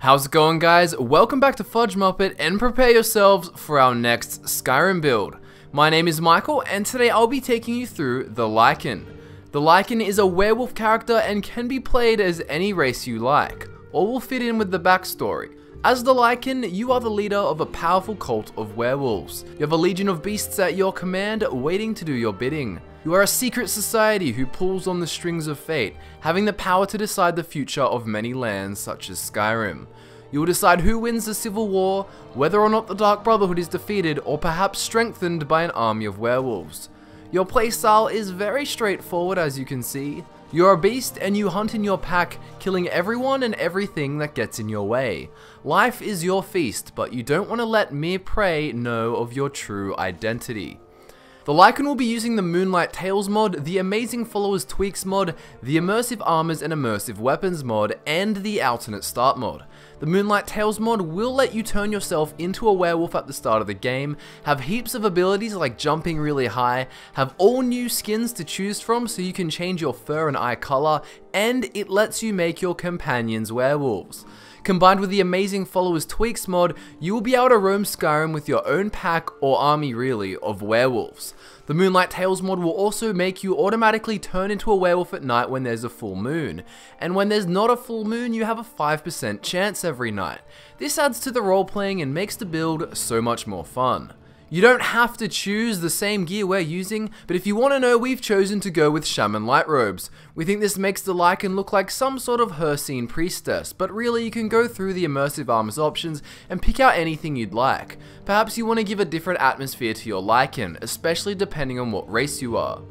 How's it going, guys? Welcome back to FudgeMuppet and prepare yourselves for our next Skyrim build. My name is Michael and today I'll be taking you through the Lycan. The Lycan is a werewolf character and can be played as any race you like. All will fit in with the backstory. As the Lycan, you are the leader of a powerful cult of werewolves. You have a legion of beasts at your command waiting to do your bidding. You are a secret society who pulls on the strings of fate, having the power to decide the future of many lands such as Skyrim. You will decide who wins the civil war, whether or not the Dark Brotherhood is defeated or perhaps strengthened by an army of werewolves. Your playstyle is very straightforward, as you can see. You're a beast and you hunt in your pack, killing everyone and everything that gets in your way. Life is your feast, but you don't want to let mere prey know of your true identity. The Lycan will be using the Moonlight Tales mod, the Amazing Followers Tweaks mod, the Immersive Armors and Immersive Weapons mod, and the Alternate Start mod. The Moonlight Tales mod will let you turn yourself into a werewolf at the start of the game, have heaps of abilities like jumping really high, have all new skins to choose from so you can change your fur and eye color, and it lets you make your companions werewolves. Combined with the Amazing Followers Tweaks mod, you will be able to roam Skyrim with your own pack, or army really, of werewolves. The Moonlight Tales mod will also make you automatically turn into a werewolf at night when there's a full moon. And when there's not a full moon, you have a 5% chance every night. This adds to the role playing and makes the build so much more fun. You don't have to choose the same gear we're using, but if you want to know, we've chosen to go with Shaman Light Robes. We think this makes the Lycan look like some sort of Hircine priestess, but really you can go through the Immersive Armors options and pick out anything you'd like. Perhaps you want to give a different atmosphere to your Lycan, especially depending on what race you are.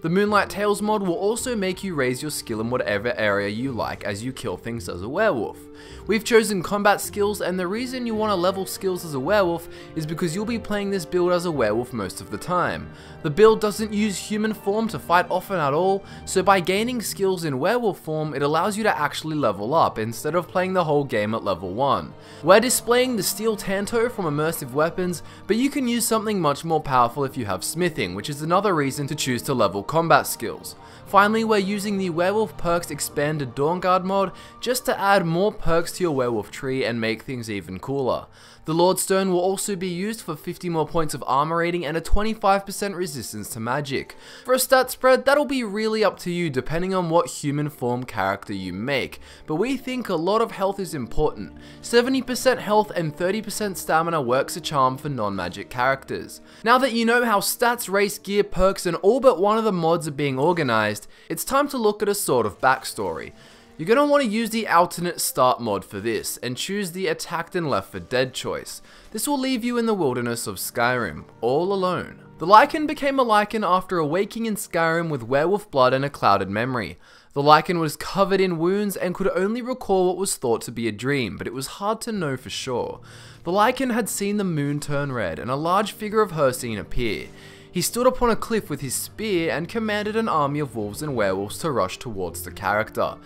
The Moonlight Tales mod will also make you raise your skill in whatever area you like as you kill things as a werewolf. We've chosen combat skills, and the reason you want to level skills as a werewolf is because you'll be playing this build as a werewolf most of the time. The build doesn't use human form to fight often at all, so by gaining skills in werewolf form, it allows you to actually level up instead of playing the whole game at level 1. We're displaying the Steel Tanto from Immersive Weapons, but you can use something much more powerful if you have smithing, which is another reason to choose to level combat skills. Finally, we're using the Werewolf Perks Expanded Dawnguard mod just to add more perks to your werewolf tree and make things even cooler. The Lordstone will also be used for 50 more points of armor rating and a 25% resistance to magic. For a stat spread, that'll be really up to you depending on what human form character you make, but we think a lot of health is important. 70% health and 30% stamina works a charm for non-magic characters. Now that you know how stats, race, gear, perks, and all but one of the mods are being organized, it's time to look at a sort of backstory. You're going to want to use the Alternate Start mod for this, and choose the Attacked and Left for Dead choice. This will leave you in the wilderness of Skyrim, all alone. The Lycan became a Lycan after awaking in Skyrim with werewolf blood and a clouded memory. The Lycan was covered in wounds and could only recall what was thought to be a dream, but it was hard to know for sure. The Lycan had seen the moon turn red and a large figure of Hircine appear. He stood upon a cliff with his spear and commanded an army of wolves and werewolves to rush towards the character.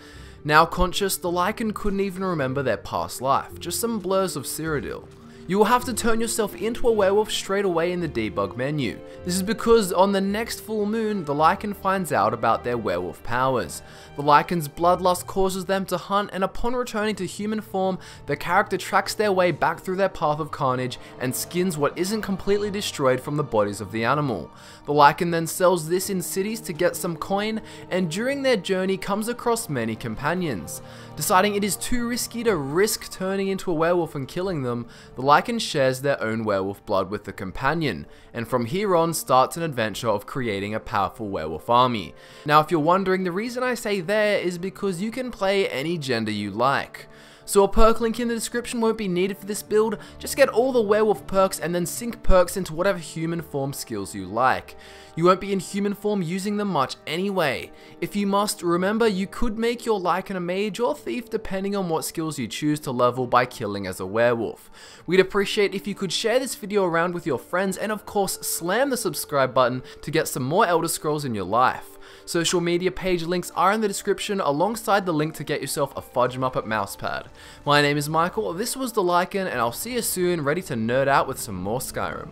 Now conscious, the Lycan couldn't even remember their past life, just some blurs of Cyrodiil. You will have to turn yourself into a werewolf straight away in the debug menu. This is because on the next full moon, the Lycan finds out about their werewolf powers. The Lycan's bloodlust causes them to hunt, and upon returning to human form, the character tracks their way back through their path of carnage and skins what isn't completely destroyed from the bodies of the animal. The Lycan then sells this in cities to get some coin, and during their journey comes across many companions. Deciding it is too risky to risk turning into a werewolf and killing them, the Lycan shares their own werewolf blood with the companion, and from here on starts an adventure of creating a powerful werewolf army. Now if you're wondering, the reason I say there is because you can play any gender you like. So a perk link in the description won't be needed for this build, just get all the werewolf perks and then sync perks into whatever human form skills you like. You won't be in human form using them much anyway. If you must, remember you could make your Lycan a mage or thief depending on what skills you choose to level by killing as a werewolf. We'd appreciate if you could share this video around with your friends, and of course slam the subscribe button to get some more Elder Scrolls in your life. Social media page links are in the description alongside the link to get yourself a FudgeMuppet mousepad. My name is Michael, this was the Lycan, and I'll see you soon ready to nerd out with some more Skyrim.